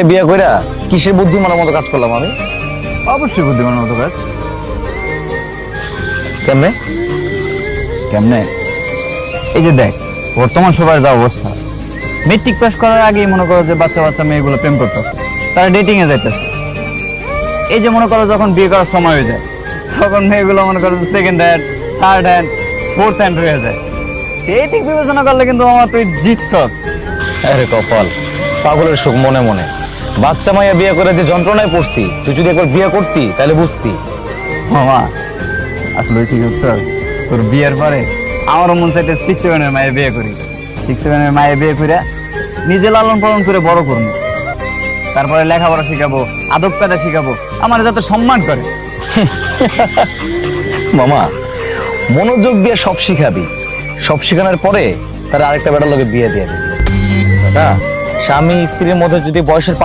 বিয়ে কইরা কিসের বুদ্ধিমানের মতো কাজ করলাম আমি? অবশ্যই বুদ্ধিমানের মতো কাজ। কেমনে? কেমনে? এই যে দেখ, বর্তমান সবার যা অবস্থা, মেট্রিক পাস করার আগেই মনে করো যে বাচ্চা বাচ্চা মেয়েগুলো প্রেম করতেছে, তারা ডেটিং এ যাইতেছে। এই যে মনে করো যখন বিয়ে করার সময় হয়ে যায়, তখন মেয়েগুলো মনে করো second hand, third hand, fourth hand হয়ে যায়। সেই দিক বিবেচনা করলে কিন্তু আমার তুই জিতছস। আরে কপাল, পাগলের সুখ মনে মনে। বাচ্চা মাইয়া বিয়ে করে যে যন্ত্রণায় পড়ছি, তুই যদি একবার বিয়ে করতি তাহলে বুঝতি। মামা আসলে হয়েছে কি বুঝছস, তোর বিয়ের পরে আমারও মন চাইতে 6-7 এর মায়ে বিয়ে করি। 6-7 এর মায়ে বিয়ে কইরা নিজে লালন পালন করে বড় করবো, তারপরে লেখাপড়া শিখাবো, আদব কায়দা শিখাবো, আমার যাতে সম্মান করে। মামা, মনোযোগ দিয়ে সব শিখাবি, সব শিখানোর পরে তার আরেকটা বেটার লোকে বিয়ে দিয়ে দিবি। স্বামী স্ত্রীর মধ্যে যদি বয়সের